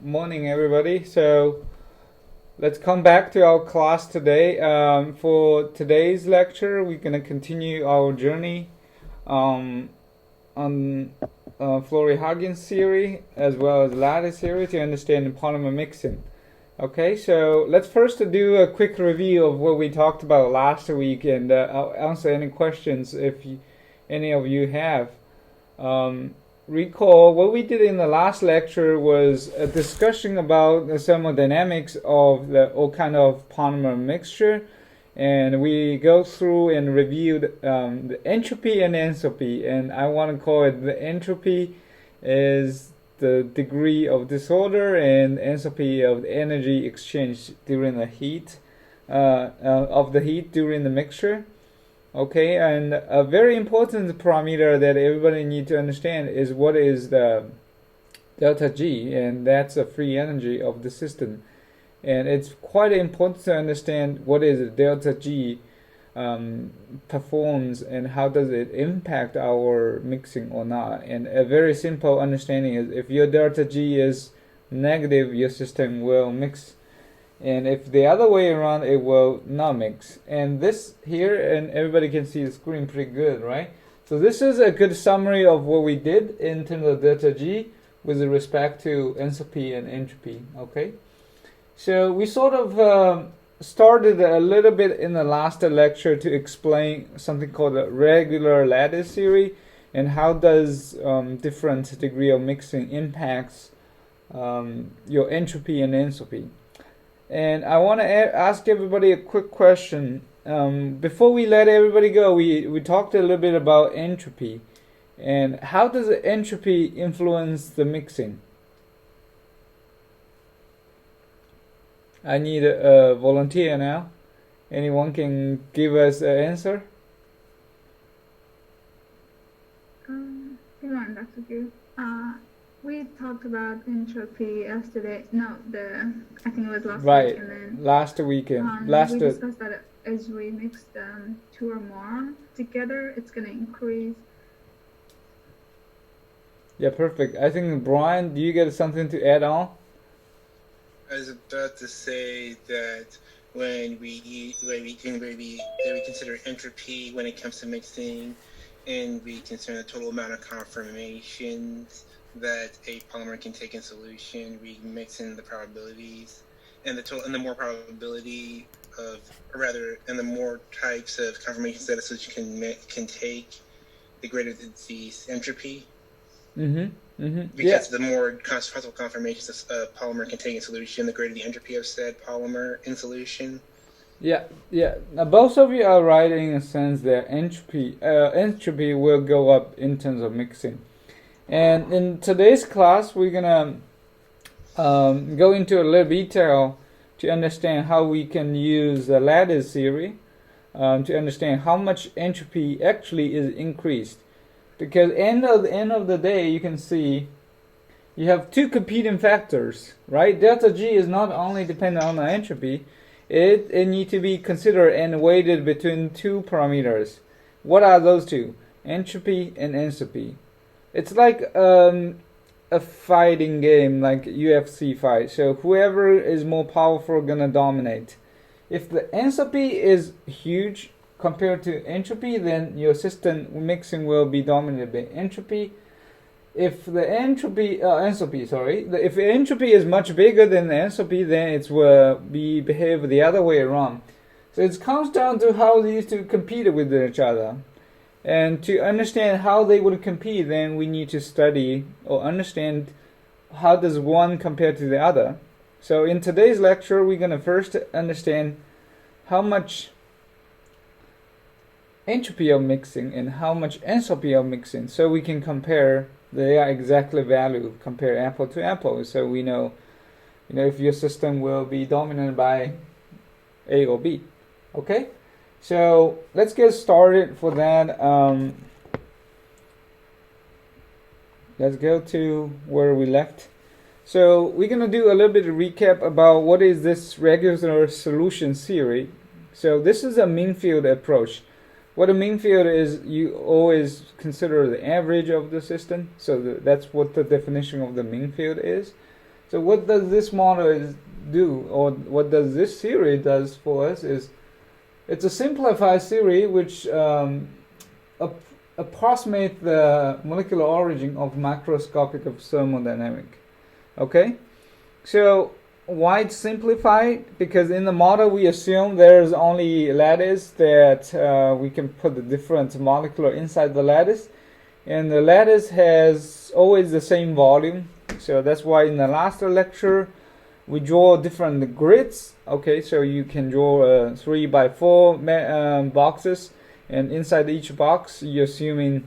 Morning, everybody. So let's come back to our class today. For today's lecture, we're going to continue our journey on Flory-Huggins theory as well as Lattice theory to understand polymer mixing. Okay, so let's first do a quick review of what we talked about last week, and I'll answer any questions if any of you have. Recall what we did in the last lecture was a discussion about the thermodynamics of all kind of polymer mixture, and we go through and reviewed the entropy and enthalpy, and I want to call it the entropy is the degree of disorder and enthalpy of the energy exchange during the heat of the heat during the mixture. Okay, and a very important parameter that everybody needs to understand is what is the delta G, and that's the free energy of the system. And it's quite important to understand what is the delta G performs and how does it impact our mixing or not. And a very simple understanding is if your delta G is negative, your system will mix. And if the other way around, it will not mix. And this here, and everybody can see the screen pretty good, right? So this is a good summary of what we did in terms of delta G with respect to enthalpy and entropy, okay? So we sort of started a little bit in the last lecture to explain something called the regular lattice theory and how does different degree of mixing impacts your entropy and enthalpy. And I want to ask everybody a quick question. Before we let everybody go, we talked a little bit about entropy. And how does the entropy influence the mixing? I need a volunteer now. Anyone can give us an answer? Good morning, Dr. Gu. We talked about entropy yesterday. No, I think it was last week. And then, last weekend. We discussed that as we mix two or more together, it's going to increase. Yeah, perfect. I think, Brian, do you get something to add on? I was about to say that when we consider entropy when it comes to mixing, and we consider the total amount of conformations that a polymer can take in solution, we mix in the probabilities, and the more probability of, or rather, and the more types of conformations that a solution can take, the greater the entropy. Because the more possible conformations a polymer can take in solution, the greater the entropy of said polymer in solution. Yeah. Now, both of you are right in a sense that entropy will go up in terms of mixing. And in today's class, we're gonna go into a little detail to understand how we can use the lattice theory to understand how much entropy actually is increased. Because end of the day, you can see you have two competing factors, right? Delta G is not only dependent on the entropy, it needs to be considered and weighted between two parameters. What are those two? Entropy and enthalpy. It's like a fighting game, like UFC fight. So whoever is more powerful gonna dominate. If the enthalpy is huge compared to entropy, then your system mixing will be dominated by entropy. If the entropy is much bigger than the enthalpy, then it will behave the other way around. So it comes down to how these two compete with each other. And to understand how they would compete, then we need to study or understand how does one compare to the other. So in today's lecture, we're going to first understand how much entropy of mixing and how much enthalpy of mixing, so we can compare their exactly value, compare apple to apple, so we know if your system will be dominated by A or B. Okay, so let's get started. For that, let's go to where we left. So we're gonna do a little bit of recap about what is this regular solution theory. So this is a mean field approach. What a mean field is, you always consider the average of the system. So that's what the definition of the mean field is. So what does this model do, or what does this theory does for us is, it's a simplified theory which approximate the molecular origin of macroscopic of thermodynamic. Okay, so why it's simplified? Because in the model we assume there's only lattice, that we can put the different molecular inside the lattice, and the lattice has always the same volume. So that's why in the last lecture we draw different grids. Okay, so you can draw 3 by 4 boxes, and inside each box you're assuming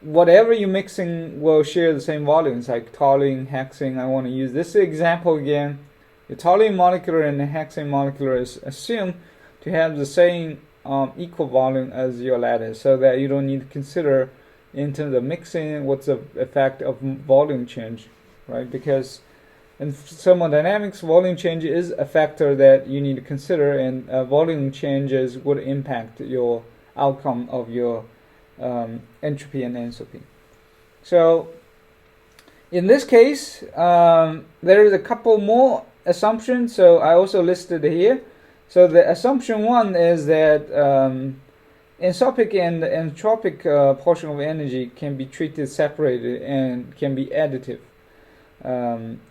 whatever you're mixing will share the same volumes, like toluene, hexane. I want to use this example again. The toluene molecular and the hexane molecular is assumed to have the same equal volume as your lattice, so that you don't need to consider in terms of mixing what's the effect of volume change, right? Because in thermodynamics, volume change is a factor that you need to consider, and volume changes would impact your outcome of your entropy and enthalpy. So in this case, there is a couple more assumptions, so I also listed here. So the assumption 1 is that enthalpic and entropic portion of energy can be treated separated and can be additive.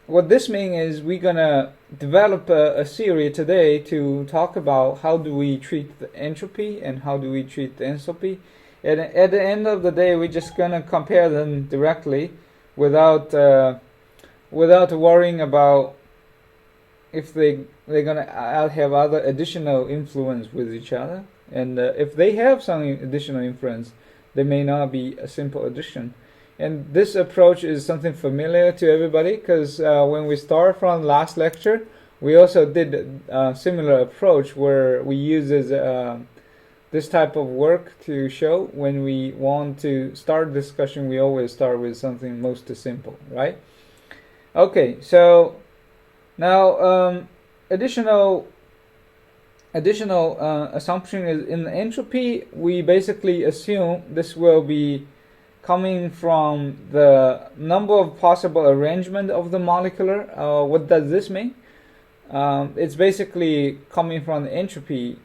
What this means is we're gonna develop a theory today to talk about how do we treat the entropy and how do we treat the enthalpy. And at the end of the day, we're just gonna compare them directly without worrying about if they're gonna have other additional influence with each other. And if they have some additional influence, they may not be a simple addition. And this approach is something familiar to everybody, because when we start from last lecture, we also did a similar approach where we use this type of work to show when we want to start discussion, we always start with something most simple, right? Okay, so now additional assumption is in the entropy, we basically assume this will be coming from the number of possible arrangement of the molecular. What does this mean? It's basically coming from the entropy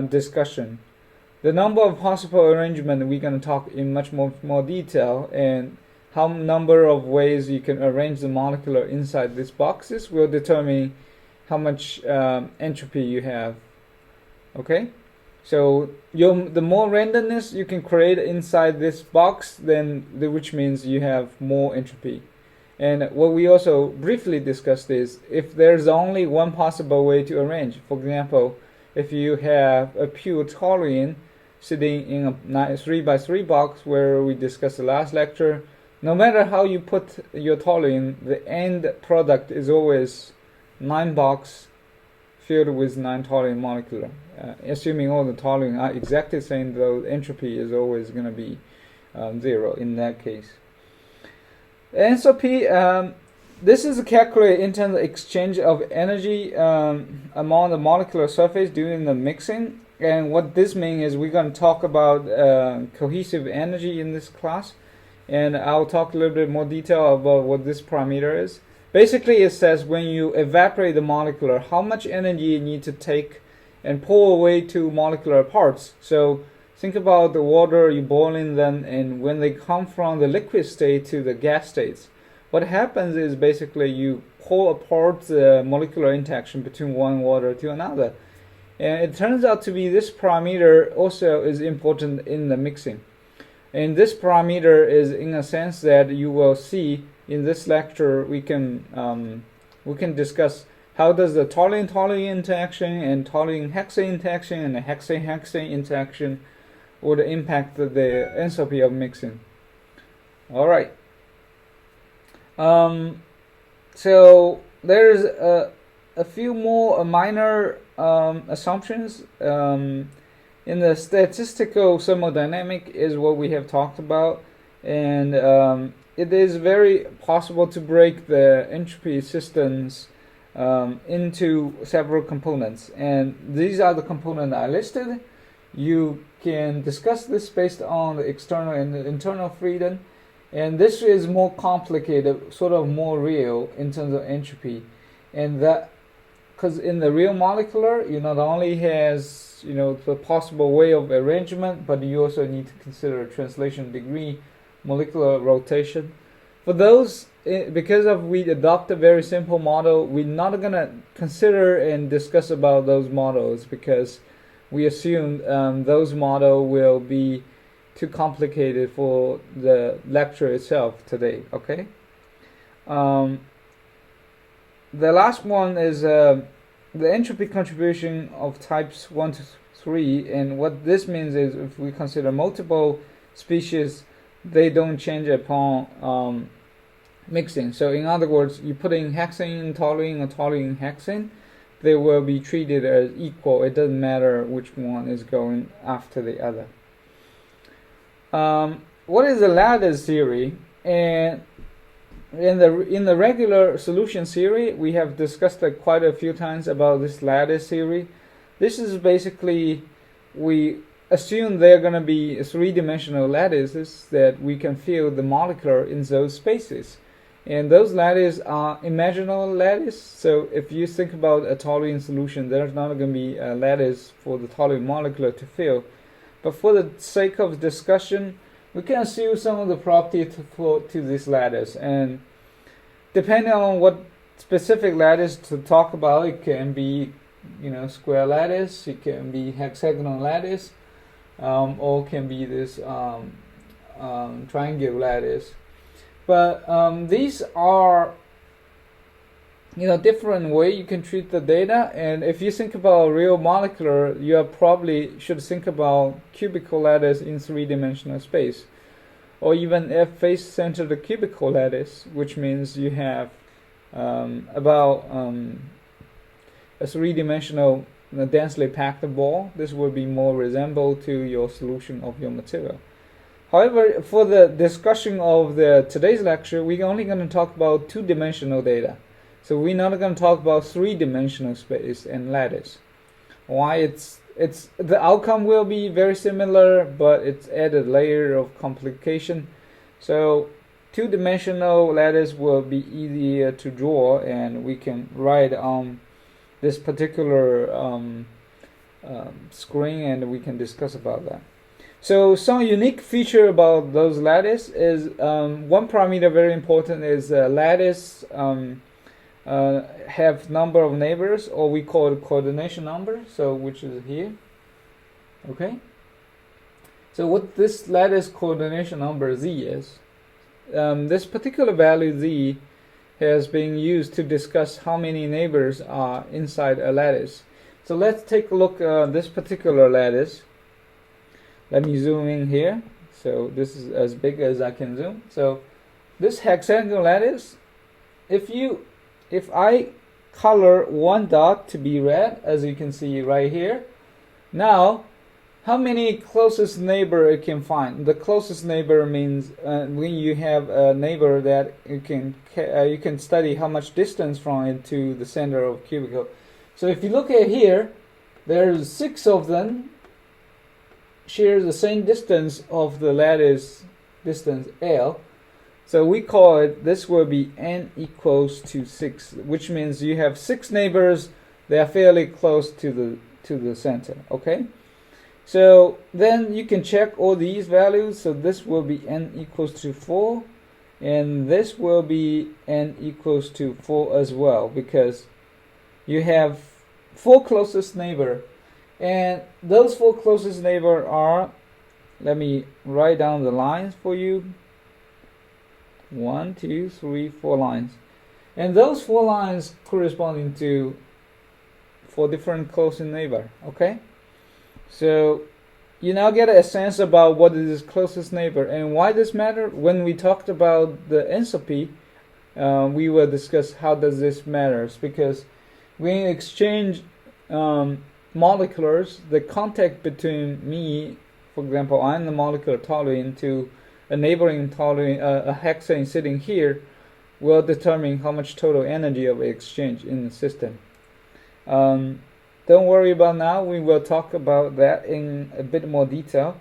discussion. The number of possible arrangement we're going to talk in much more detail, and how number of ways you can arrange the molecular inside these boxes will determine how much entropy you have. Okay, so the more randomness you can create inside this box, then which means you have more entropy. And what we also briefly discussed is if there's only one possible way to arrange. For example, if you have a pure toluene sitting in a 3 by 3 box where we discussed the last lecture, no matter how you put your toluene, the end product is always 9 box filled with 9 toluene molecular. Assuming all the toluene are exactly the same, though entropy is always going to be 0 in that case. Enthalpy, this is calculated in terms of exchange of energy among the molecular surface during the mixing. And what this means is we're going to talk about cohesive energy in this class, and I'll talk a little bit more detail about what this parameter is. Basically, it says when you evaporate the molecular, how much energy you need to take and pull away 2 molecular parts. So think about the water, you boiling them, and when they come from the liquid state to the gas states, what happens is basically you pull apart the molecular interaction between one water to another. And it turns out to be this parameter also is important in the mixing. And this parameter is in a sense that you will see in this lecture. We can discuss how does the toluene-toluene interaction and toluene-hexane interaction and the hexane-hexane interaction would impact the enthalpy of mixing. All right. So there's a few more minor assumptions. In the statistical thermodynamic is what we have talked about, and it is very possible to break the entropy systems into several components, and these are the components I listed. You can discuss this based on the external and the internal freedom, And this is more complicated, sort of more real in terms of entropy. And that, because in the real molecular, you not only has, the possible way of arrangement, but you also need to consider translation degree, molecular rotation. For those, because we adopt a very simple model, we're not going to consider and discuss about those models, because we assume those models will be too complicated for the lecture itself today. Okay. The last one is the entropy contribution of types 1 to 3, and what this means is if we consider multiple species, they don't change upon mixing. So in other words, you put in hexane in toluene or toluene in hexane, they will be treated as equal. It doesn't matter which one is going after the other. What is the lattice theory? And in the regular solution theory, we have discussed it quite a few times about this lattice theory. This is basically, we assume they're going to be three-dimensional lattices that we can feel the molecular in those spaces. And those lattices are imaginary lattice. So if you think about a toluene solution, there's not going to be a lattice for the toluene molecule to fill. But for the sake of discussion, we can assume some of the property to this lattice. And depending on what specific lattice to talk about, it can be, square lattice, it can be hexagonal lattice, or can be this triangular lattice. But these are, different way you can treat the data. And if you think about real molecular, you probably should think about cubical lattice in three-dimensional space, or even face-centered cubical lattice, which means you have about a three-dimensional densely packed ball. This will be more resemble to your solution of your material. However, for the discussion of today's lecture, we're only going to talk about two-dimensional data. So we're not going to talk about three-dimensional space and lattice. Why? It's the outcome will be very similar, but it's added layer of complication. So two-dimensional lattice will be easier to draw, and we can write on this particular screen, and we can discuss about that. So some unique feature about those lattice is one parameter very important is lattice have number of neighbors, or we call it coordination number, so which is here. Okay. So what this lattice coordination number z is, this particular value z has been used to discuss how many neighbors are inside a lattice. So let's take a look at this particular lattice. Let me zoom in here. So this is as big as I can zoom. So this hexagonal lattice, if I color one dot to be red, as you can see right here, now how many closest neighbor it can find? The closest neighbor means when you have a neighbor that you can study how much distance from it to the center of cubicle. So if you look at here, there's 6 of them share the same distance of the lattice distance L. So we call it, this will be n equals to 6, which means you have 6 neighbors. They are fairly close to the center. Okay. So then you can check all these values. So this will be n equals to 4, and this will be n equals to 4 as well, because you have 4 closest neighbor, and those 4 closest neighbor are, let me write down the lines for you. 1, 2, 3, 4 lines, and those 4 lines corresponding to 4 different closest neighbor. Okay. So you now get a sense about what is this closest neighbor and why this matter. When we talked about the enthalpy, we will discuss how does this matters, because when you exchange moleculars, the contact between me, for example, I'm the molecular toluene, to a neighboring toluene, a hexane sitting here, will determine how much total energy of exchange in the system. Don't worry about now. We will talk about that in a bit more detail.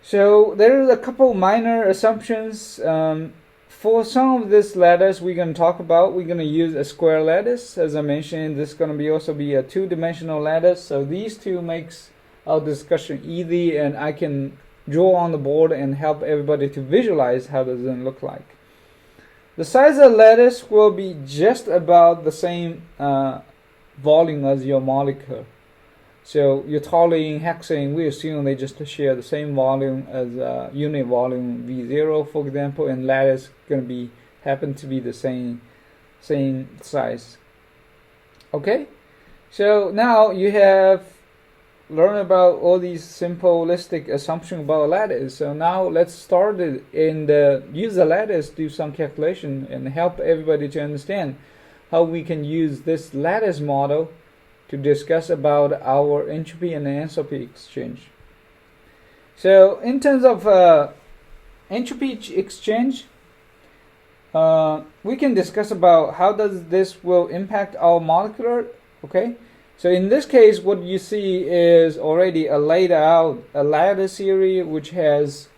So there is a couple minor assumptions. For some of this lattice we're going to talk about, we're going to use a square lattice. As I mentioned, this is going to be also be a two-dimensional lattice. So these two makes our discussion easy, and I can draw on the board and help everybody to visualize how does it look like. The size of the lattice will be just about the same volume as your molecule. So your toluene, hexane, we assume they just share the same volume as unit volume V0, for example, and lattice going to be happen to be the same size. Okay, so now you have learned about all these simplistic assumptions about lattice. So now let's start it and use the lattice, do some calculation, and help everybody to understand how we can use this lattice model to discuss about our entropy and enthalpy exchange. So in terms of entropy exchange, we can discuss about how does this will impact our molecular. Okay, so in this case what you see is already a laid out a lattice theory which has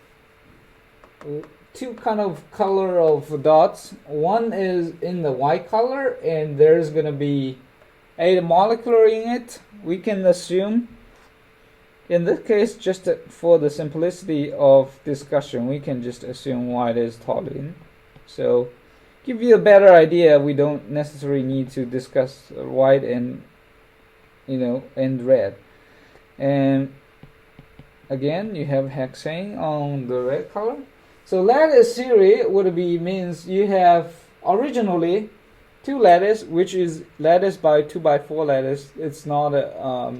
two kind of color of dots. One is in the white color, and there's going to be a molecular in it. We can assume, in this case, just for the simplicity of discussion, we can just assume white is toluene. So give you a better idea, we don't necessarily need to discuss white and and red. And again, you have hexane on the red color. So lattice theory would be means you have originally two lattice, which is lattice by 2 by 4 lattice. It's not a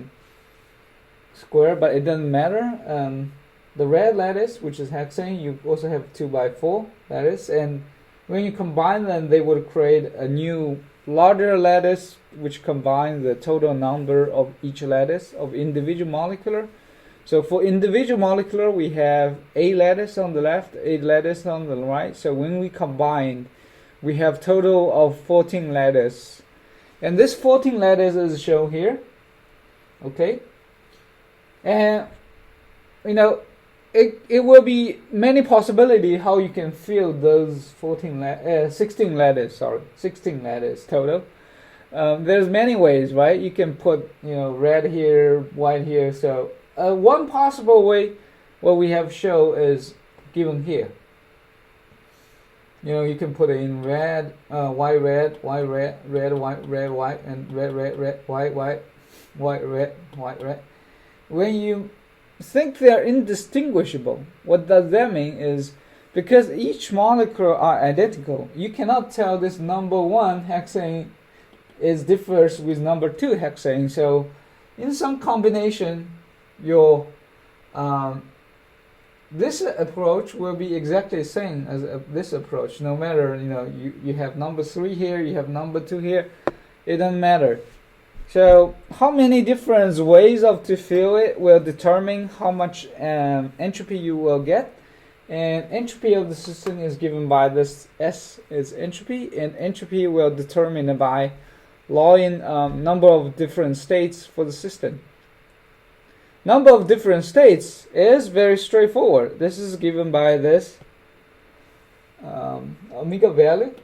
square, but it doesn't matter. The red lattice, which is hexane, you also have 2 by 4 lattice, and when you combine them, they would create a new larger lattice, which combines the total number of each lattice of individual molecular. So for individual molecular, we have a lattice on the left, a lattice on the right. So when we combine, we have total of 14 lattice, and this 14 lattice is shown here. Okay, and it will be many possibility how you can fill those 16 lattice total. There's many ways, right? You can put red here, white here. So one possible way what we have shown is given here. You can put it in red, white, red, white, red, red, white, red, white, and red, red, red, white, white, white, red, white, red. When you think they're indistinguishable, what does that mean is because each molecule are identical, you cannot tell this number 1 hexane differs with number 2 hexane. So in some combination, your this approach will be exactly the same as this approach. No matter you have number 3 here, you have number 2 here, it doesn't matter. So how many different ways to fill it will determine how much entropy you will get. And entropy of the system is given by this S is entropy, and entropy will determine by law in number of different states for the system. Number of different states is very straightforward. This is given by this omega value.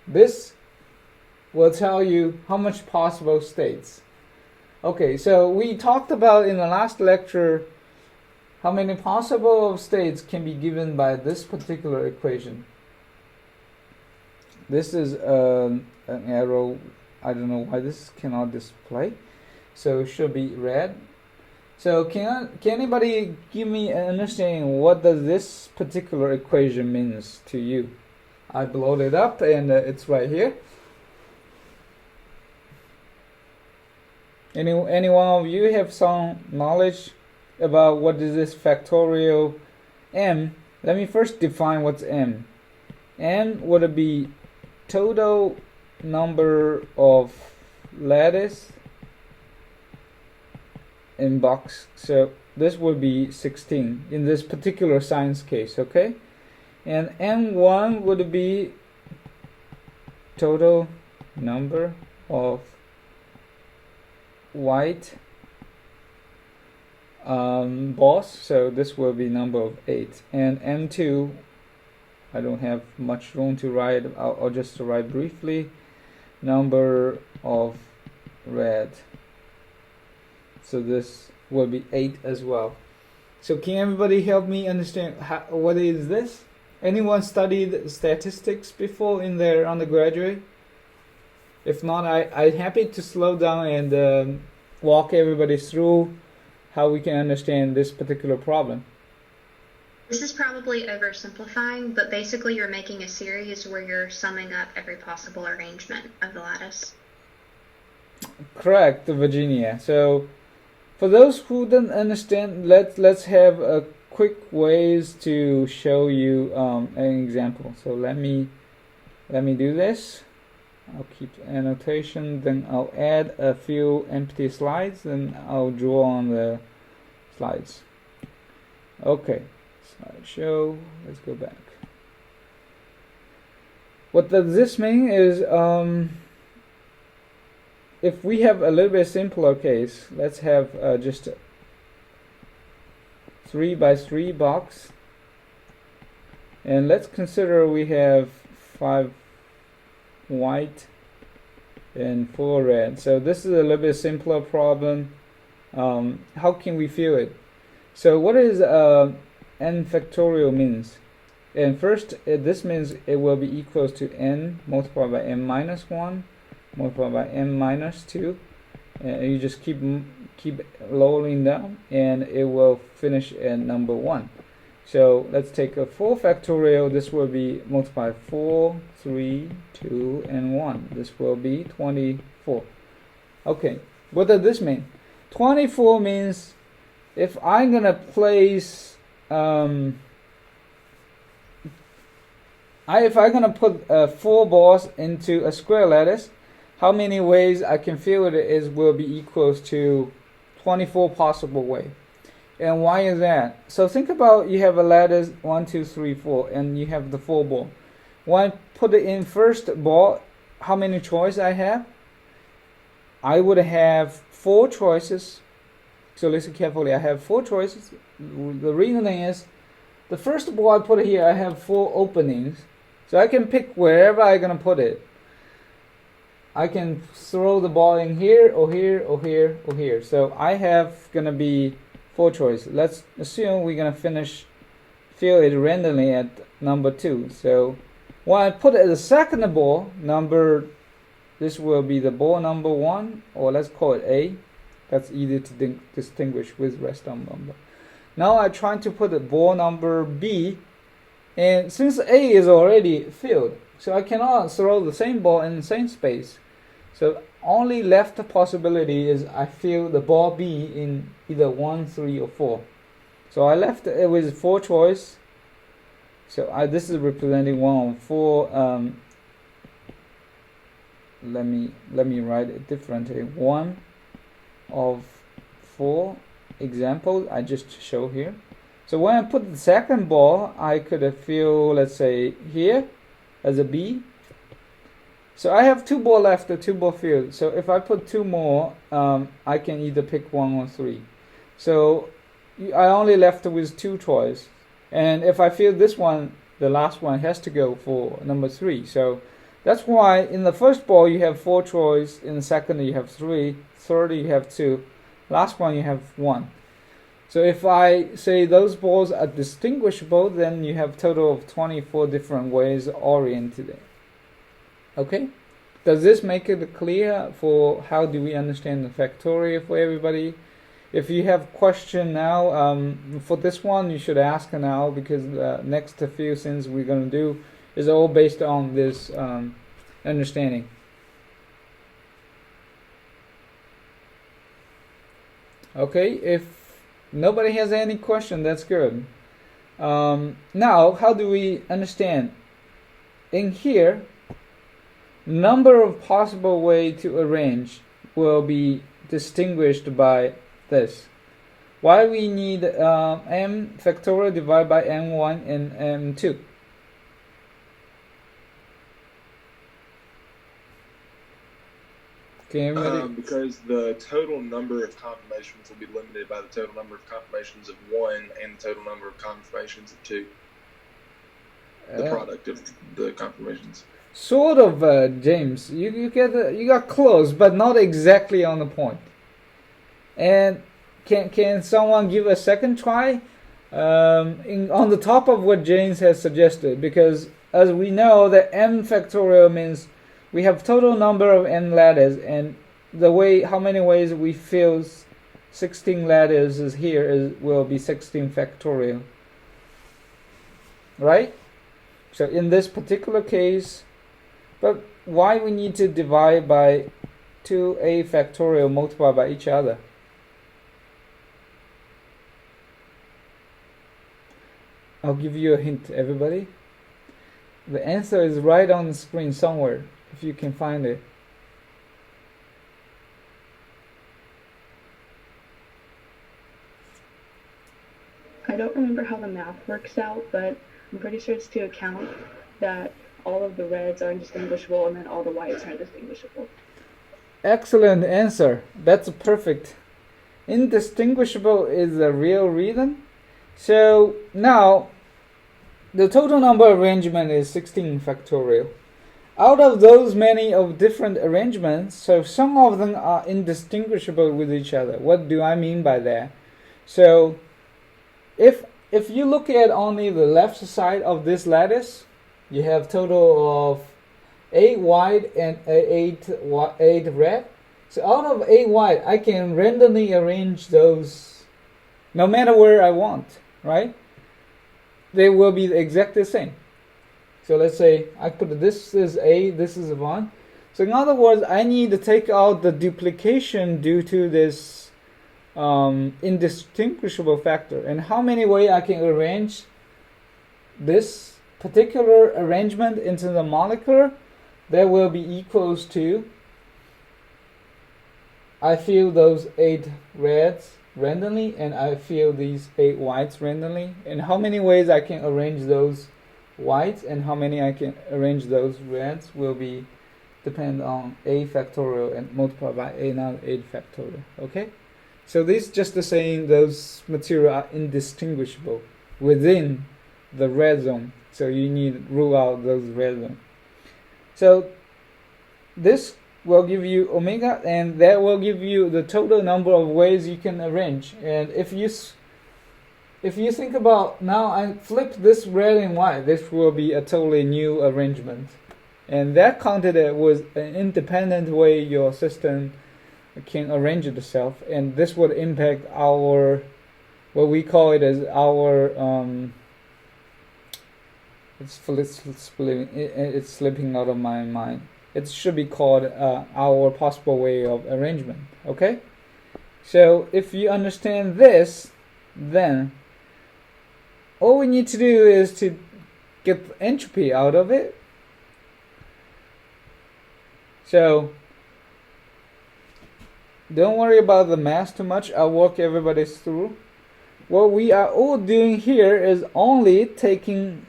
This will tell you how much possible states. Okay, so we talked about in the last lecture how many possible states can be given by this particular equation. This is an arrow. I don't know why this cannot display. So it should be red. So can anybody give me an understanding what does this particular equation means to you? I blowed it up and it's right here. Any one of you have some knowledge about what is this factorial m? Let me first define what's m. M would be total number of lattice in box. So this would be 16 in this particular science case, okay? And M1 would be total number of white balls, so this will be number of 8. And M2, I don't have much room to write, I'll just write briefly, number of red. So this will be 8 as well. So can everybody help me understand what is this? Anyone studied statistics before in their undergraduate? If not, I'm happy to slow down and walk everybody through how we can understand this particular problem. This is probably oversimplifying, but basically you're making a series where you're summing up every possible arrangement of the lattice. Correct, Virginia. So for those who don't understand, let's have a quick ways to show you an example. So let me do this. I'll keep annotation, then I'll add a few empty slides, then I'll draw on the slides. Okay, slideshow, let's go back. What does this mean is if we have a little bit simpler case, let's have just a 3 by 3 box, and let's consider we have 5 white and 4 red. So this is a little bit simpler problem. How can we fill it? So what is n factorial means? And first, this means it will be equals to n multiplied by n minus 1 multiplied by n minus 2, and you just keep lowering down, and it will finish at number 1. So let's take a 4 factorial. This will be multiplied 4, 3, 2, and 1. This will be 24. Okay, what does this mean? 24 means if I'm gonna place if I'm gonna put 4 balls into a square lattice, how many ways I can fill it will be equals to 24 possible way. And why is that? So think about, you have a lattice 1, 2, 3, 4, and you have the 4 ball. When I put it in first ball, how many choices I have? I would have 4 choices. So listen carefully. I have 4 choices. The reasoning is, the first ball I put here, I have 4 openings, so I can pick wherever I'm gonna put it. I can throw the ball in here or here or here or here. So I have gonna be 4 choices. Let's assume we're gonna fill it randomly at number 2. So when I put it as a second ball, this will be the ball number 1, or let's call it A. That's easy to distinguish with rest of number. Now I'm trying to put the ball number B, and since A is already filled, so I cannot throw the same ball in the same space. So only left possibility is I fill the ball B in either 1, 3, or 4. So I left it with 4 choice. So this is representing 1 of 4. Let me write it differently. 1 of 4 examples I just show here. So when I put the second ball, I could fill, let's say, here as a B. So I have 2 ball left, 2 ball filled. So if I put 2 more, I can either pick 1 or 3. So I only left with 2 choice. And if I fill this one, the last one has to go for number 3. So that's why in the first ball you have 4 choice, in the second you have 3, third you have 2, last one you have 1. So if I say those balls are distinguishable, then you have total of 24 different ways oriented it. Okay? Does this make it clear for how do we understand the factorial for everybody? If you have question now, for this one you should ask now, because the next few things we're going to do is all based on this understanding. Okay, if nobody has any question, that's good. Now, how do we understand? In here, number of possible way to arrange will be distinguished by this. Why we need m factorial divided by m1 and m2? Can anybody? Because the total number of confirmations will be limited by the total number of confirmations of 1 and the total number of confirmations of 2. The product of the confirmations. Sort of, James. You got close, but not exactly on the point. And can someone give a second try on the top of what James has suggested? Because as we know, that m factorial means we have total number of n lattice, and how many ways we fill 16 lattices here will be 16 factorial, right? So in this particular case, but why we need to divide by 2a factorial multiplied by each other? I'll give you a hint, everybody. The answer is right on the screen somewhere, if you can find it. I don't remember how the math works out, but I'm pretty sure it's to account that all of the reds are indistinguishable and then all the whites are indistinguishable. Excellent answer. That's perfect. Indistinguishable is the real reason. So now the total number arrangement is 16 factorial. Out of those many of different arrangements, so some of them are indistinguishable with each other. What do I mean by that? So if you look at only the left side of this lattice, you have total of 8 white and 8 red. So out of 8 white, I can randomly arrange those no matter where I want, right? They will be exactly the same. So let's say I put this is A, this is 1. So in other words, I need to take out the duplication due to this indistinguishable factor. And how many ways I can arrange this particular arrangement into the molecular, that will be equals to, I fill those 8 reds randomly and I fill these 8 whites randomly. And how many ways I can arrange those whites and how many I can arrange those reds will be depend on a factorial and multiplied by another 8 factorial. Okay, so this is just the saying those material are indistinguishable within the red zone, so you need to rule out those red zone. So this will give you omega, and that will give you the total number of ways you can arrange. And if you think about, now I flip this red and white, this will be a totally new arrangement. And that counted was an independent way your system can arrange itself. And this would impact our, what we call it as our, it's slipping out of my mind. It should be called our possible way of arrangement. Okay? So if you understand this, then all we need to do is to get entropy out of it. So don't worry about the math too much. I'll walk everybody through. What we are all doing here is only taking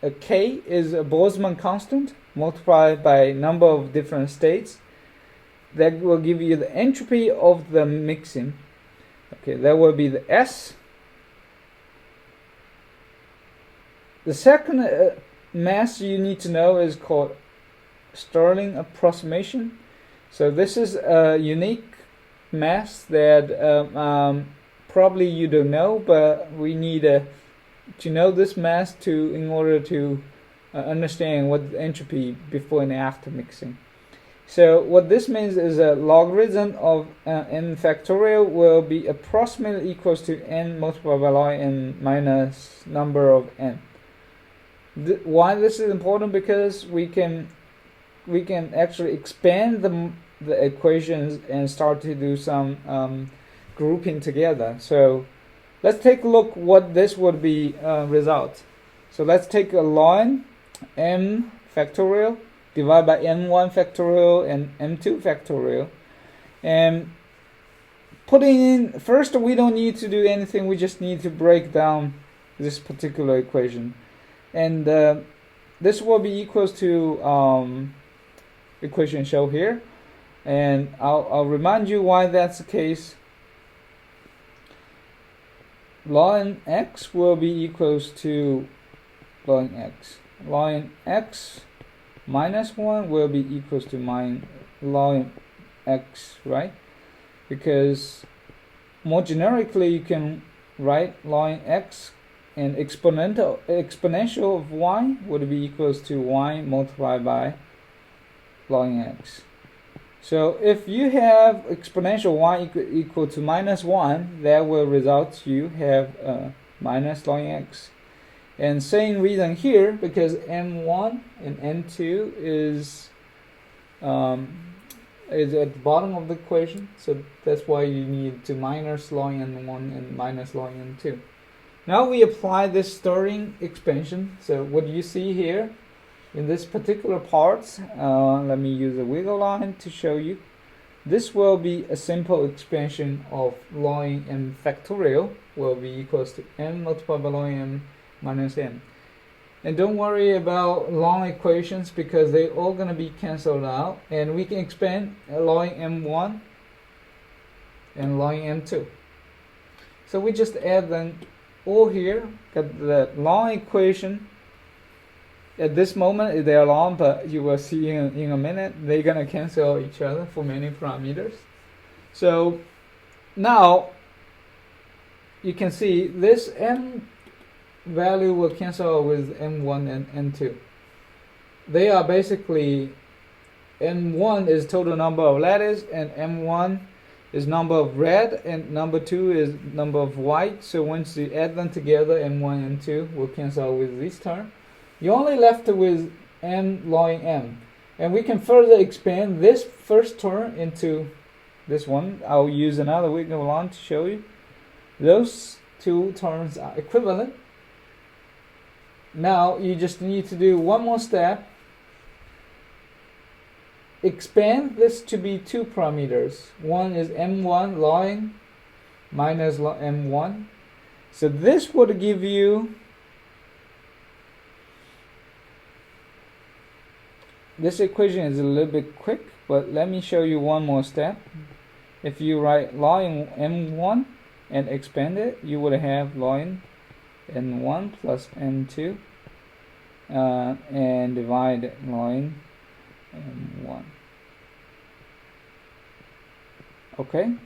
a K is a Boltzmann constant multiplied by number of different states. That will give you the entropy of the mixing. Okay, that will be the S. The second mass you need to know is called Stirling approximation. So this is a unique mass that probably you don't know, but we need to know this mass in order to understand what the entropy before and after mixing. So what this means is a logarithm of n factorial will be approximately equals to n multiplied by log n minus number of n. Why this is important? Because we can actually expand the equations and start to do some grouping together. So let's take a look what this would be result. So let's take a ln m factorial divide by m1 factorial and m2 factorial, and putting in, first we don't need to do anything, we just need to break down this particular equation. And this will be equals to equation shown here. And I'll remind you why that's the case. Ln x will be equals to ln x. Ln x minus 1 will be equals to ln x, right? Because more generically, you can write ln x, and exponential of y would be equals to y multiplied by ln x. So if you have exponential y equal to minus 1, that will result you have minus ln x. And same reason here, because m1 and m2 is at the bottom of the equation, so that's why you need to minus ln n1 and minus ln n2. Now we apply this stirring expansion. So what you see here in this particular part, let me use a wiggle line to show you. This will be a simple expansion of ln m factorial will be equals to m multiplied by ln m minus n. And don't worry about long equations because they're all going to be cancelled out, and we can expand ln m1 and ln m2. So we just add them all here. Got the long equation. At this moment they are long, but you will see in a minute they're going to cancel each other for many parameters. So now you can see this m value will cancel with m1 and m2. They are basically, m1 is total number of lattice, and m1 is number of red, and number 2 is number of white. So once you add them together, m1 and m2 will cancel with this term. You're only left with m ln m. And we can further expand this first term into this one. I'll use another wiggle line to show you. Those two terms are equivalent. Now you just need to do one more step. Expand this to be two parameters. One is m1 ln minus m1. So this would give you, this equation is a little bit quick, but let me show you one more step. If you write ln m1 and expand it, you would have ln n1 plus n2 and divide ln m1. Okay,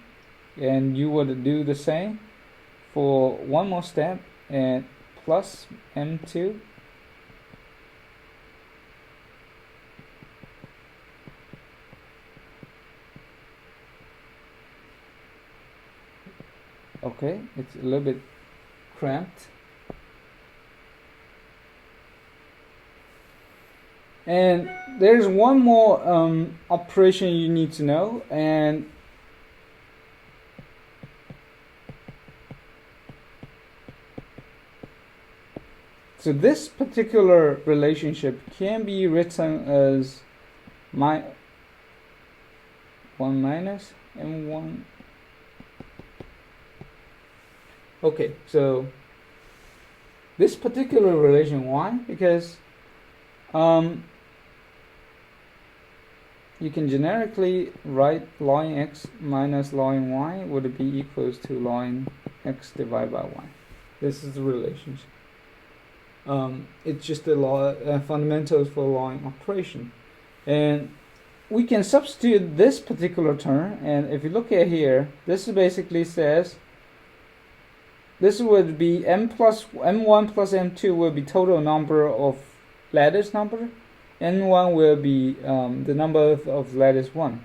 and you would do the same for one more step and plus m2 okay, it's a little bit cramped. And there's one more operation you need to know, and so this particular relationship can be written as 1 minus m1. Okay, so this particular relation, why? Because you can generically write ln x minus ln y would be equals to ln x divided by y. This is the relationship. It's just the law fundamentals for line operation, and we can substitute this particular term. And if you look at here, this basically says this would be m1 plus m2 will be total number of lattice number. N1 will be the number of lattice 1.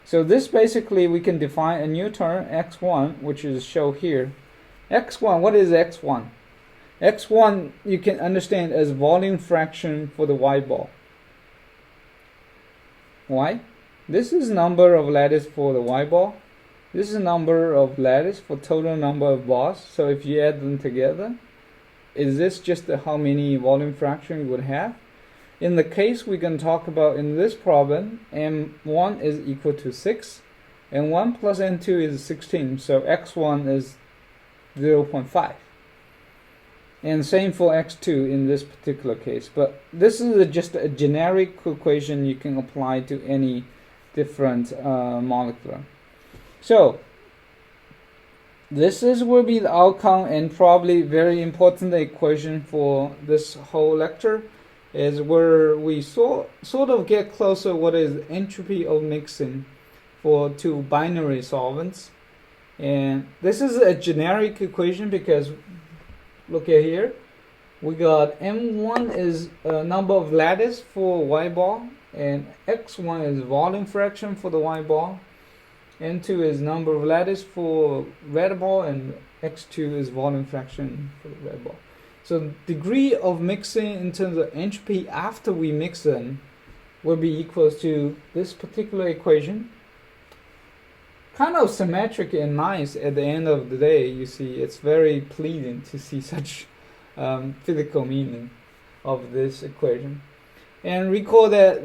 So this basically we can define a new term x1, which is shown here. x1, what is x1? x1 you can understand as volume fraction for the white ball. Why? This is number of lattice for the white ball. This is number of lattice for total number of balls. So if you add them together, is this just how many volume fraction you would have? In the case we can talk about in this problem, m1 is equal to 6, and 1 plus n2 is 16, so x1 is 0.5. And same for x2 in this particular case. But this is just a generic equation you can apply to any different molecular. So this will be the outcome, and probably very important equation for this whole lecture is where we sort of get closer what is entropy of mixing for two binary solvents. And this is a generic equation because look at here, we got M1 is a number of lattice for Y ball, and X1 is volume fraction for the Y ball, N2 is number of lattice for red ball, and X2 is volume fraction for the red ball. So degree of mixing in terms of entropy after we mix them will be equals to this particular equation. Kind of symmetric and nice at the end of the day. You see, it's very pleasing to see such physical meaning of this equation. And recall that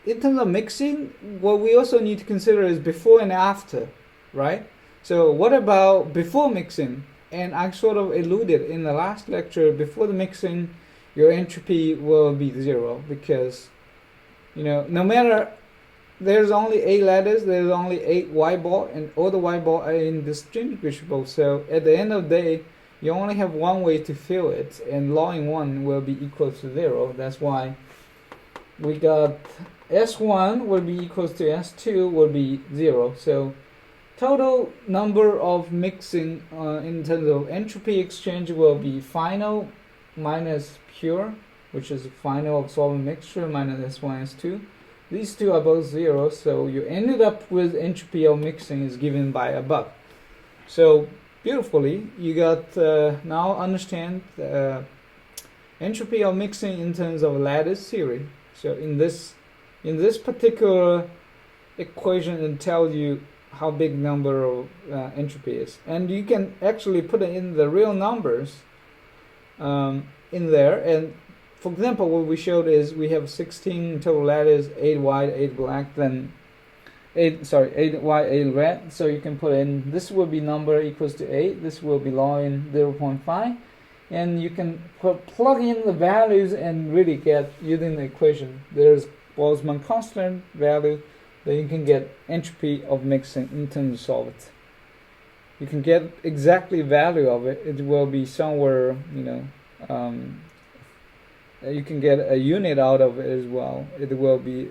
in terms of mixing, what we also need to consider is before and after, right? So what about before mixing? And I sort of alluded in the last lecture, before the mixing, your entropy will be 0 because, no matter, there's only 8 lattice, there's only 8 Y ball, and all the Y ball are indistinguishable. So at the end of the day, you only have one way to fill it, and ln 1 will be equal to 0. That's why we got S1 will be equals to S2 will be 0. So total number of mixing in terms of entropy exchange will be final minus pure, which is final of solvent mixture, minus S1, S2. These two are both 0, so you ended up with entropy of mixing is given by above. So beautifully, you got now understand entropy of mixing in terms of lattice theory. So in this particular equation, it tells you how big number of entropy is, and you can actually put it in the real numbers in there. And for example, what we showed is we have 16 total lattice, 8 white, 8 black, then 8 white, 8 red. So you can put in, this will be number equals to 8, this will be ln 0.5, and you can plug in the values and really get, using the equation, there's Boltzmann Constant value, then you can get entropy of mixing in terms of solvents. You can get exactly value of it. It will be somewhere, you can get a unit out of it as well. It will be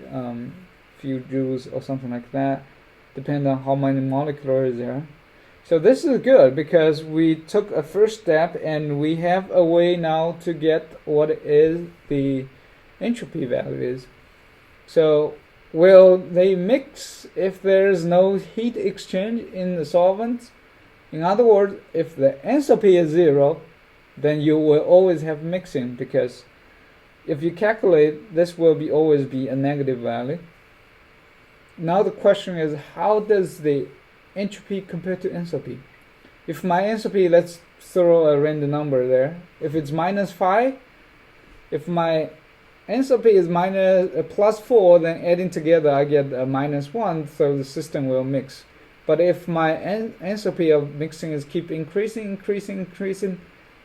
few joules or something like that, depending on how many molecular is there. So this is good because we took a first step and we have a way now to get what is the entropy value is. So will they mix if there is no heat exchange in the solvents? In other words, if the enthalpy is 0, then you will always have mixing, because if you calculate, this will always be a negative value. Now the question is, how does the entropy compare to enthalpy? If my enthalpy, let's throw a random number there. If it's -5, if my enthalpy is +4, then adding together I get a -1, so the system will mix. But if my enthalpy of mixing is keep increasing,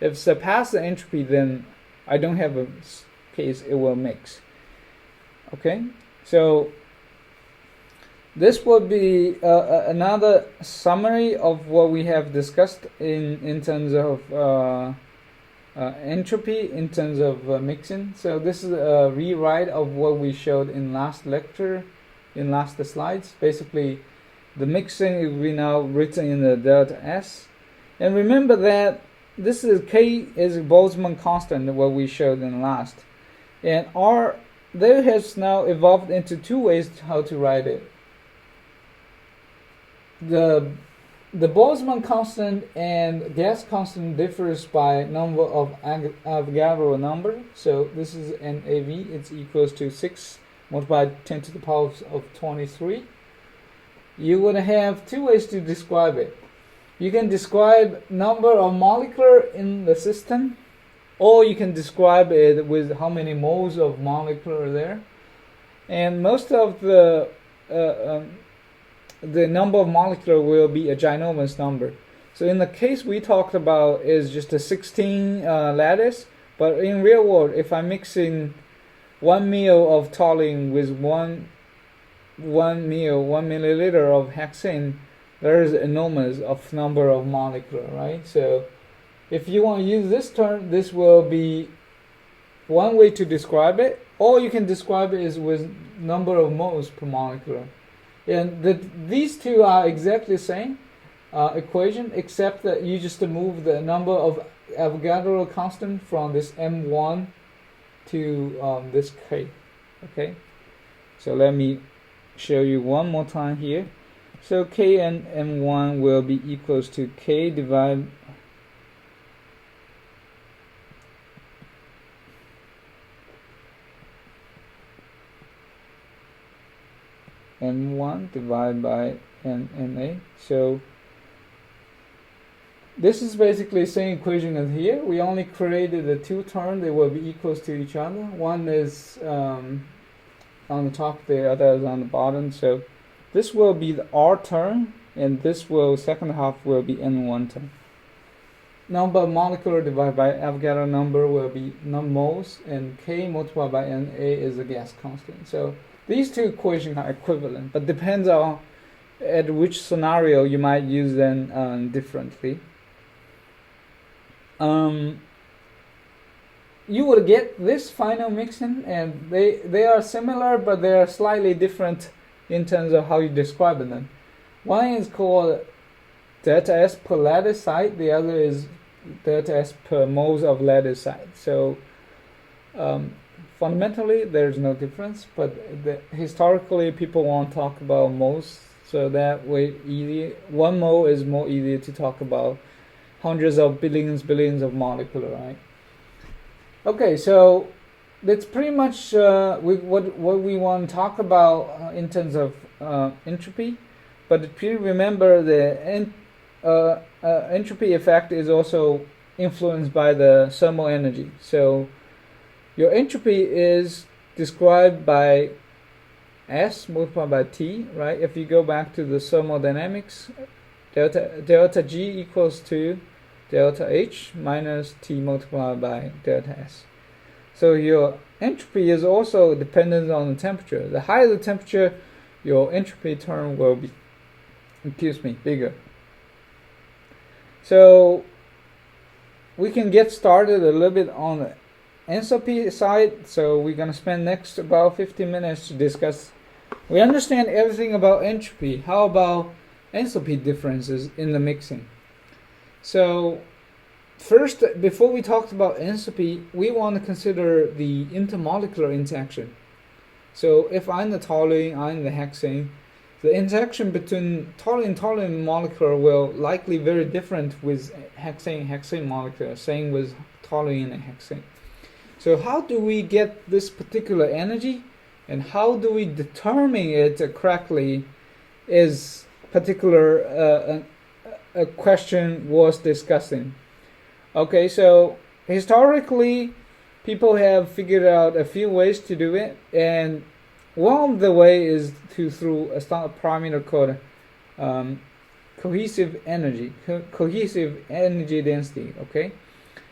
if surpass the entropy, then I don't have a case, it will mix. Okay, so this will be another summary of what we have discussed in terms of entropy, in terms of mixing. So this is a rewrite of what we showed in last lecture, in last slides. Basically, the mixing will be now written in the delta S. And remember that this is K is Boltzmann constant, what we showed in last. And R, there has now evolved into two ways how to write it. The Boltzmann constant and gas constant differs by number of Avogadro number. So this is NAV, it's equals to 6 multiplied 10 to the power of 23. You would have two ways to describe it. You can describe number of molecular in the system, or you can describe it with how many moles of molecule are there. And most of the number of molecular will be a ginormous number. So in the case we talked about is just a 16 lattice, but in real world, if I'm mixing 1 ml of toluene with 1 1 milliliter of hexane, there is enormous of number of molecular, right? So if you want to use this term, this will be one way to describe it, or you can describe it as with number of moles per molecular. And these two are exactly the same equation, except that you just move the number of Avogadro constant from this M1 to this K. Okay, so let me show you one more time here. So K and M1 will be equals to K divided M1 divided by NA. So this is basically the same equation as here. We only created the two terms. They will be equals to each other. One is on the top, the other is on the bottom. So this will be the R term, and this will second half will be N1 term. Number of molecular divided by Avogadro number will be moles, and K multiplied by Na is the gas constant. So these two equations are equivalent, but depends on at which scenario you might use them differently. You will get this final mixing, and they are similar, but they are slightly different in terms of how you describe them. One is called delta S per lattice site, the other is delta S per moles of lattice site. So fundamentally there's no difference, but historically people want to talk about moles, so that way one mole is more easier to talk about hundreds of billions of molecular, right? Okay, so that's pretty much what we want to talk about in terms of entropy. But please remember the entropy effect is also influenced by the thermal energy. So your entropy is described by S multiplied by T, right? If you go back to the thermodynamics, delta G equals to delta H minus T multiplied by delta S. So your entropy is also dependent on the temperature. The higher the temperature, your entropy term will be, bigger. So we can get started a little bit on the enthalpy side. So we're going to spend next about 15 minutes to discuss. We understand everything about entropy. How about enthalpy differences in the mixing? So first, before we talk about enthalpy, we want to consider the intermolecular interaction. So if I'm the toluene, I'm the hexane, the interaction between toluene molecule will likely very different with hexane molecule, same with toluene and hexane. So how do we get this particular energy, and how do we determine it correctly is particular a question was discussing. Okay, so historically people have figured out a few ways to do it, and one of the way is through a standard parameter called cohesive energy density. Okay,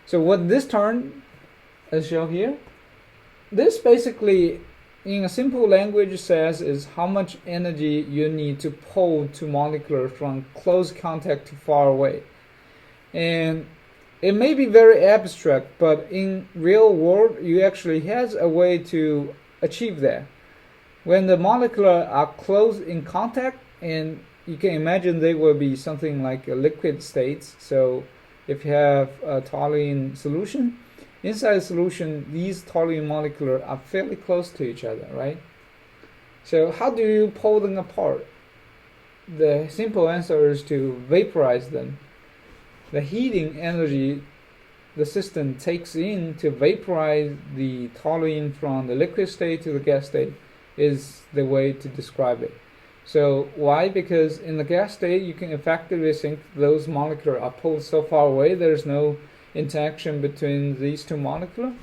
so what this term is shown here, this basically in a simple language says is how much energy you need to pull two molecules from close contact to far away. And it may be very abstract, but in real world you actually has a way to achieve that. When the molecules are close in contact, and you can imagine they will be something like a liquid states. So if you have a toluene solution, inside the solution, these toluene molecules are fairly close to each other, right? So how do you pull them apart? The simple answer is to vaporize them. The heating energy the system takes in to vaporize the toluene from the liquid state to the gas state is the way to describe it. So why? Because in the gas state, you can effectively think those molecules are pulled so far away, there's no interaction between these two molecules.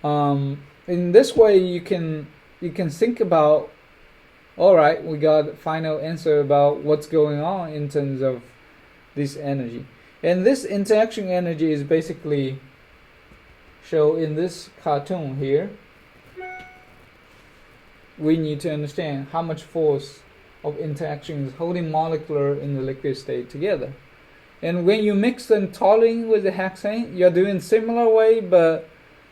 In this way, you can think about, all right, we got a final answer about what's going on in terms of this energy. And this interaction energy is basically shown in this cartoon here. we need to understand how much force of interaction is holding molecular in the liquid state together. And when you mix the toluene with the hexane, you're doing similar way, but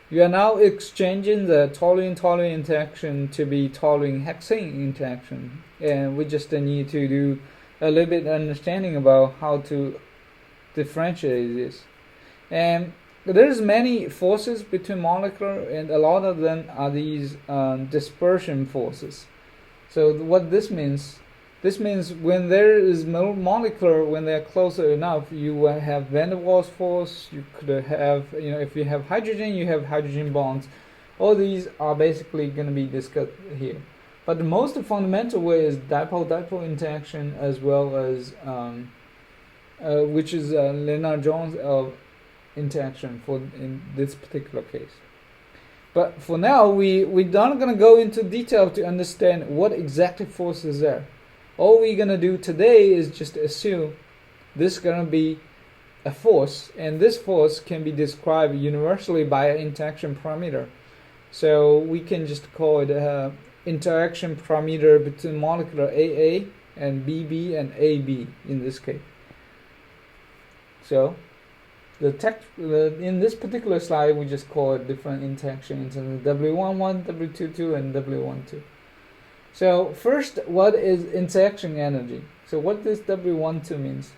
you are now exchanging the toluene-toluene interaction to be toluene-hexane interaction. And we just need to do a little bit understanding about how to differentiate this. And there's many forces between molecular, and a lot of them are these dispersion forces. So what this means when there is molecular, when they're closer enough, you will have van der Waals force. You could have, if you have hydrogen, you have hydrogen bonds. All these are basically going to be discussed here. But the most fundamental way is dipole-dipole interaction, as well as which is Lennard-Jones interaction in this particular case. But for now, we're not going to go into detail to understand what exactly force is there. All we're going to do today is just assume this is going to be a force, and this force can be described universally by an interaction parameter. So we can just call it interaction parameter between molecular AA and BB and AB in this case. So in this particular slide, we just call it different interaction in terms of W11, W22, and W12. So first, what is interaction energy? So what this W12 means?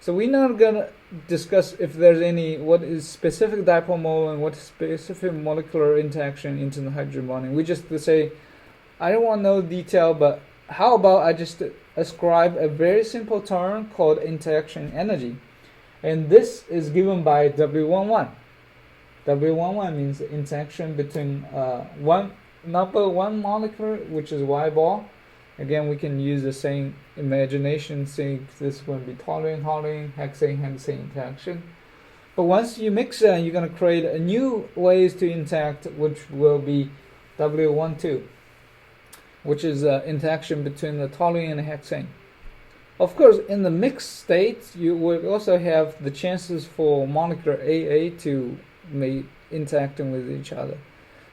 So we're not going to discuss if there's what is specific dipole mole and what is specific molecular interaction into the hydrogen bonding. We just say, I don't want to know detail, but how about I just ascribe a very simple term called interaction energy. And this is given by W11. W11 means interaction between one molecule, which is Y ball. Again, we can use the same imagination, saying this will be toluene, hexane interaction. But once you mix it, you're going to create a new ways to interact, which will be W12, which is interaction between the toluene and the hexane. Of course, in the mixed state, you will also have the chances for molecular AA to be interacting with each other.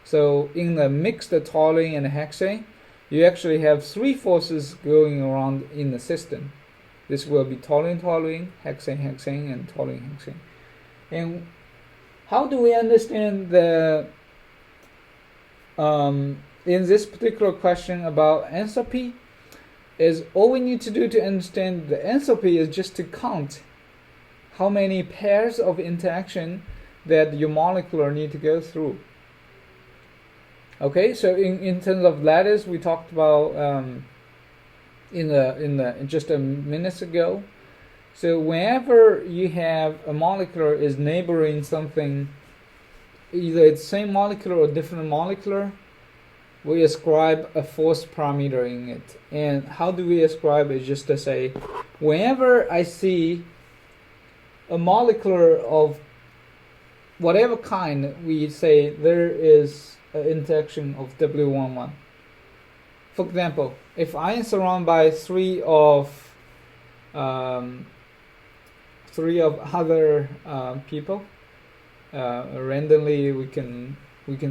So in the mixed toluene and hexane, you actually have three forces going around in the system. This will be toluene, hexane, and toluene. And how do we understand the in this particular question about enthalpy? Is all we need to do to understand the enthalpy is just to count how many pairs of interaction that your molecular need to go through. Okay, so in terms of lattice, we talked about in just a minute ago. So whenever you have a molecular is neighboring something, either it's same molecular or different molecular, we ascribe a force parameter in it. And how do we ascribe it? Just to say, whenever I see a molecular of whatever kind, we say there is an interaction of W11. For example, if I am surrounded by three of other people, randomly we can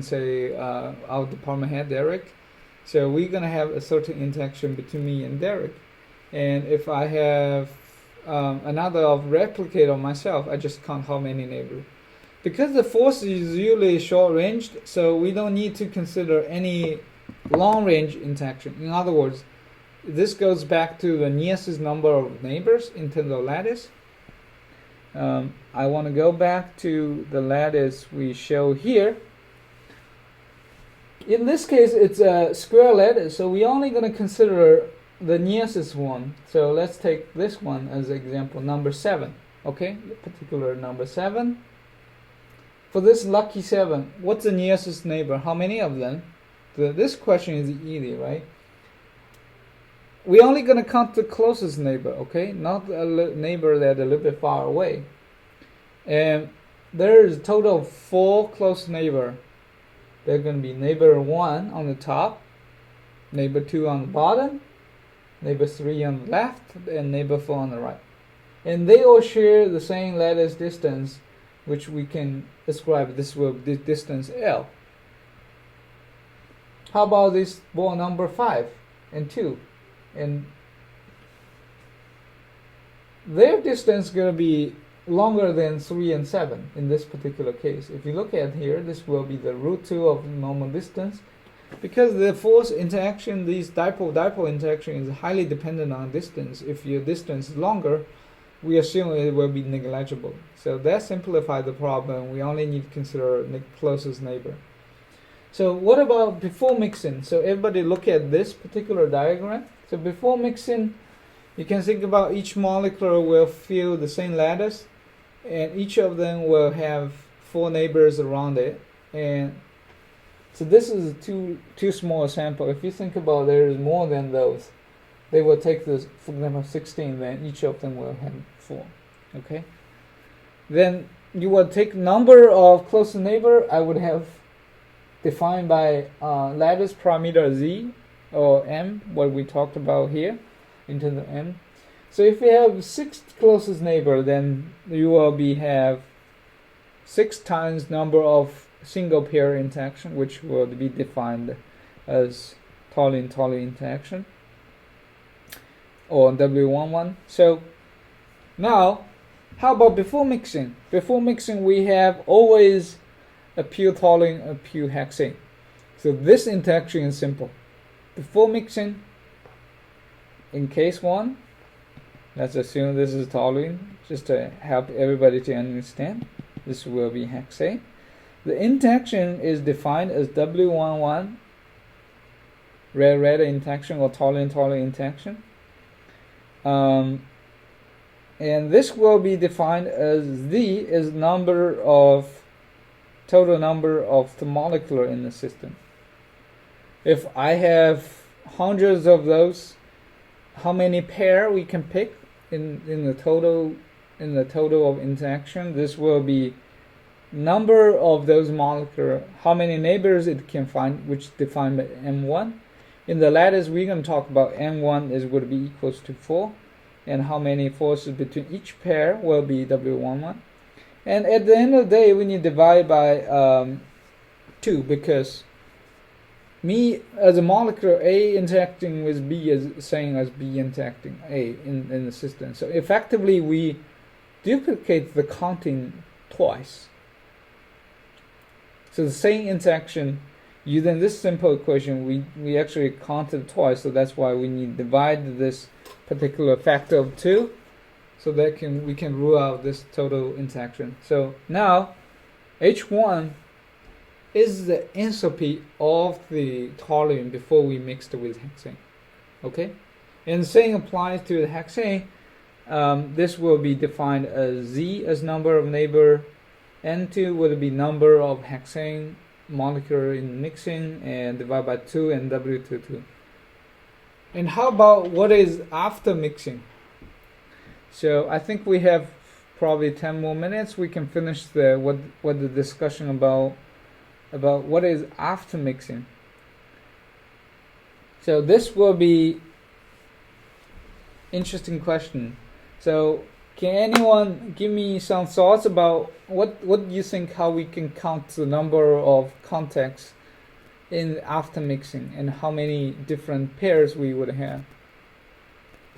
say our department head Derek. So we're gonna have a certain interaction between me and Derek. And if I have another of replicate of myself, I just count how many neighbors. Because the force is usually short-ranged, so we don't need to consider any long-range interaction. In other words, this goes back to the nearest number of neighbors in terms of lattice. I want to go back to the lattice we show here. In this case, it's a square lattice, so we're only going to consider the nearest one. So let's take this one as example, number 7. Okay, particular number 7. For this lucky 7, what's the nearest neighbor? How many of them? This question is easy, right? We're only going to count the closest neighbor, okay? Not a neighbor that's a little bit far away. And there is a total of 4 close neighbors. They're going to be neighbor 1 on the top, neighbor 2 on the bottom, neighbor 3 on the left, and neighbor 4 on the right. And they all share the same lattice distance, which we can ascribe this will be distance L. How about this bond number 5 and 2? And their distance is going to be longer than 3 and 7 in this particular case. If you look at here, this will be the root 2 of normal distance. Because the force interaction, these dipole-dipole interaction is highly dependent on distance. If your distance is longer, we assume it will be negligible. So that simplifies the problem. We only need to consider the closest neighbor. So what about before mixing? So everybody look at this particular diagram. So before mixing, you can think about each molecule will fill the same lattice, and each of them will have 4 neighbors around it. And so this is too small a sample. If you think about there is more than those, they will take this, for example, 16, then each of them will have 4. Okay? Then you will take number of closest neighbor. I would have defined by lattice parameter z or m, what we talked about here, in terms of m. So if you have 6 closest neighbor, then you will have 6 times number of single pair interaction, which will be defined as toluene-toluene interaction, or W11. So now, how about before mixing? Before mixing, we have always a pure toluene, a pure hexane. So this interaction is simple. Before mixing, in case 1, let's assume this is toluene, just to help everybody to understand. This will be hexane. The interaction is defined as W11, red interaction, or toluene-toluene interaction. And this will be defined as Z is total number of the molecule in the system. If I have hundreds of those, how many pair we can pick in the total of interaction? This will be number of those molecules, how many neighbors it can find, which is defined by M1. In the lattice, we're going to talk about M1 would be equals to 4, and how many forces between each pair will be W11. And at the end of the day, we need to divide by 2, because me as a molecule A interacting with B is same as B interacting A in the system. So effectively, we duplicate the counting twice. So the same interaction, using this simple equation, we actually counted twice. So that's why we need to divide this particular factor of 2, so that we can rule out this total interaction. So now, H1 is the enthalpy of the toluene before we mixed it with hexane. Okay, and the same applies to the hexane. This will be defined as Z as number of neighbor, N2 will be number of hexane molecule in mixing, and divide by 2, and W22. And how about what is after mixing? So I think we have probably 10 more minutes. We can finish what the discussion about what is after mixing. So this will be interesting question. So can anyone give me some thoughts about what you think, how we can count the number of contacts in after mixing, and how many different pairs we would have?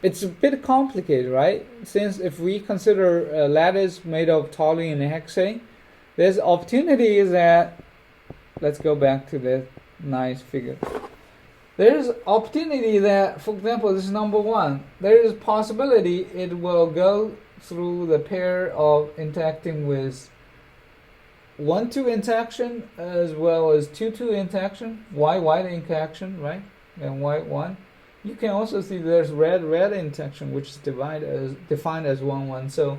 It's a bit complicated, right? Since if we consider a lattice made of toluene and hexane, there's opportunity that, let's go back to the nice figure. There's opportunity that, for example, this is number 1. There is possibility it will go through the pair of interacting with 1-2 interaction as well as 2-2 interaction, Y-Y interaction, right? And Y1. You can also see there's red interaction, which is defined as 1-1. So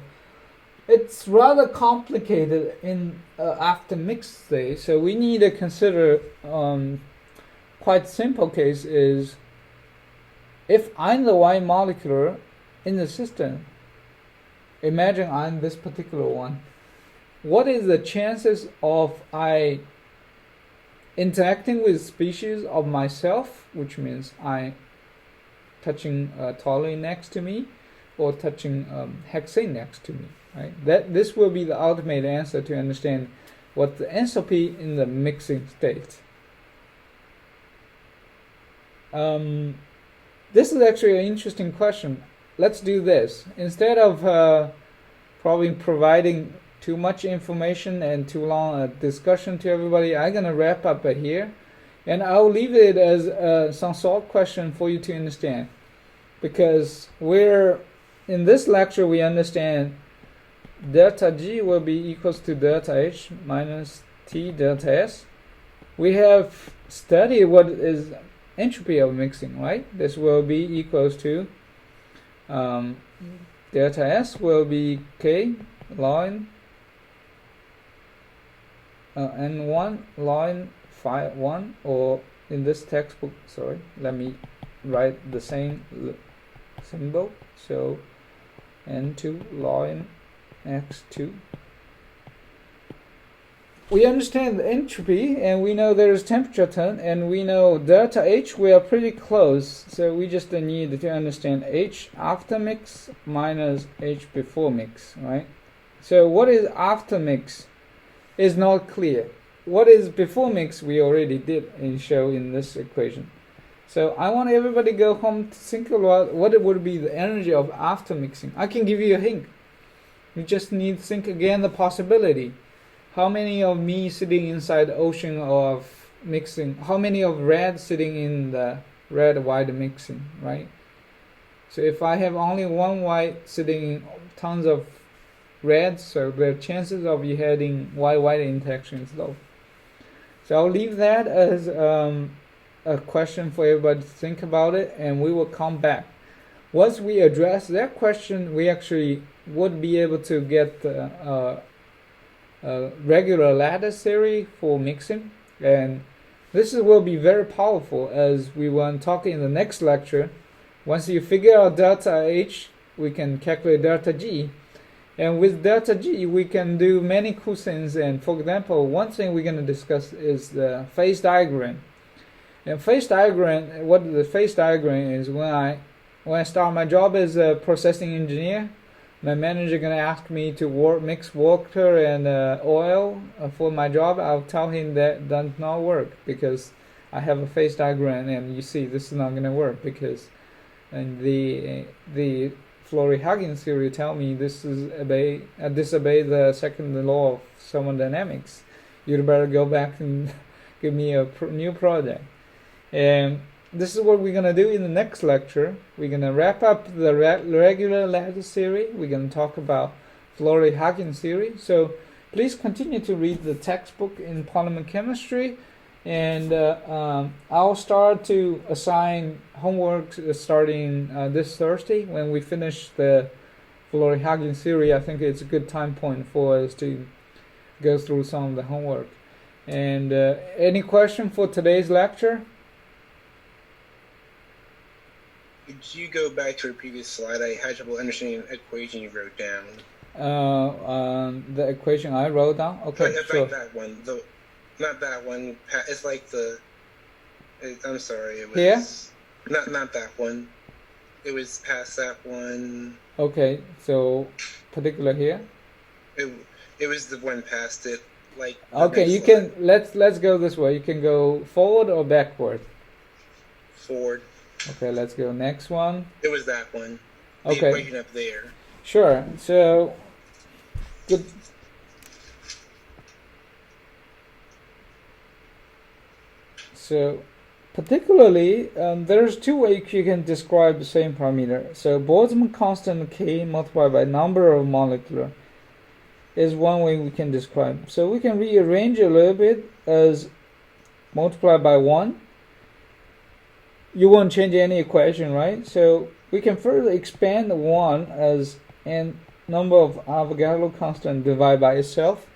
it's rather complicated in after mix state. So we need to consider quite simple case is, if I'm the Y molecule in the system, imagine I'm this particular one. What is the chances of I interacting with species of myself, which means I touching toluene next to me, or touching hexane next to me, right? This will be the ultimate answer to understand what the enthalpy in the mixing state. this is actually an interesting question. Let's do this. Instead of probably providing too much information and too long a discussion to everybody, I'm going to wrap up here. And I'll leave it as some solved question for you to understand. Because in this lecture, we understand delta G will be equals to delta H minus T delta S. We have studied what is entropy of mixing, right? This will be equals to delta S will be K ln N1 ln phi 1, or in this textbook, sorry, let me write the same symbol. So N2 ln X2. We understand the entropy, and we know there is temperature turn, and we know delta H, we are pretty close, so we just need to understand H after mix minus H before mix, right? So what is after mix is not clear. What is before mix we already did and show in this equation. So I want everybody to go home to think about what it would be the energy of after mixing. I can give you a hint. You just need to think again the possibility. How many of me sitting inside the ocean of mixing? How many of red sitting in the red-white mixing, right? So if I have only one white sitting in tons of red, so the chances of you having white-white interaction is low. So I'll leave that as a question for everybody to think about it, and we will come back. Once we address that question, we actually would be able to get the regular lattice theory for mixing, and this will be very powerful, as we will talk in the next lecture. Once you figure out delta H, we can calculate delta G, and with delta G we can do many cool things. And for example, one thing we're going to discuss is the phase diagram. And phase diagram, what the phase diagram is, when I start my job as a processing engineer, my manager gonna ask me to mix water and oil for my job. I'll tell him that does not work because I have a phase diagram, and you see this is not gonna work because the Flory-Huggins theory tell me this is disobey the second law of thermodynamics. You'd better go back and give me a new project. And this is what we're going to do in the next lecture. We're going to wrap up the regular lattice theory. We're going to talk about Flory-Huggins theory. So please continue to read the textbook in polymer chemistry. And I'll start to assign homework starting this Thursday. When we finish the Flory-Huggins theory, I think it's a good time point for us to go through some of the homework. And any question for today's lecture? Could you go back to a previous slide? I had trouble understanding the equation you wrote down. The equation I wrote down? Okay, sure. Like that one. Not that one. It's like I'm sorry. It was here? Not that one. It was past that one. Okay, so particular here? It was the one past it. Like. Okay, you can let's go this way. You can go forward or backward. Forward. Okay, let's go next one. It was that one. The okay. Equation up there. Sure. So, good. So, particularly, there's two ways you can describe the same parameter. So, Boltzmann Constant K multiplied by number of molecular is one way we can describe. So, we can rearrange a little bit as multiplied by 1. You won't change any equation, right? So we can further expand 1 as n number of Avogadro constant divided by itself.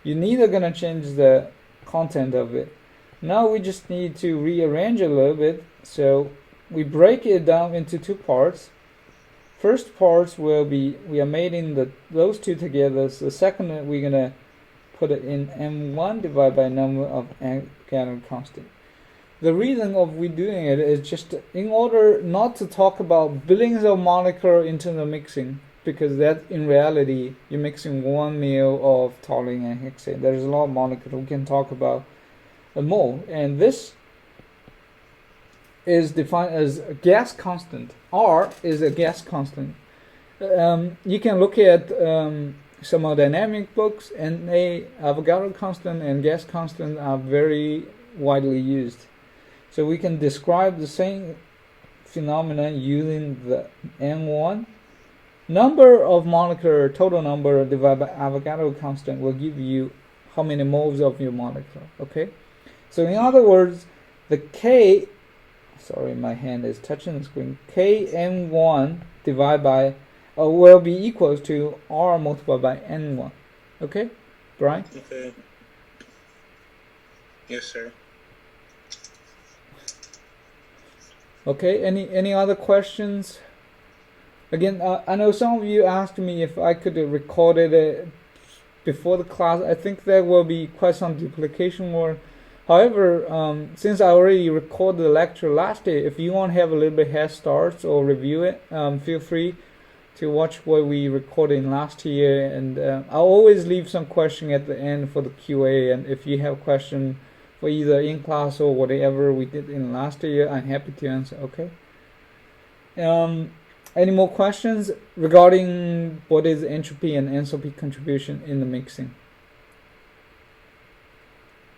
You're neither going to change the content of it. Now we just need to rearrange a little bit. So we break it down into two parts. First parts will be, we are mating those two together. So the second we're going to put it in m1 divided by number of Avogadro constant. The reason of we doing it is just in order not to talk about billions of molecular internal mixing, because that in reality you're mixing 1 mole of toluene and hexane. There's a lot of molecules we can talk about a mole, and this is defined as a gas constant. R is a gas constant. You can look at thermodynamic books, and Avogadro constant and gas constant are very widely used. So we can describe the same phenomena using the N1. Number of molecular, total number divided by Avogadro constant will give you how many moles of your molecule. Okay? So in other words, the K, sorry, my hand is touching the screen, Kn1 divided by will be equals to R multiplied by N1. Okay, Brian? Okay. Yes, sir. Okay, any other questions? Again, I know some of you asked me if I could record it before the class. I think there will be quite some duplication work. However, since I already recorded the lecture last day, if you want to have a little bit head start or review it, feel free to watch what we recorded in last year. And I'll always leave some question at the end for the QA. And if you have question for either in class or whatever we did in last year, I'm happy to answer. Okay. Any more questions regarding what is entropy and enthalpy contribution in the mixing?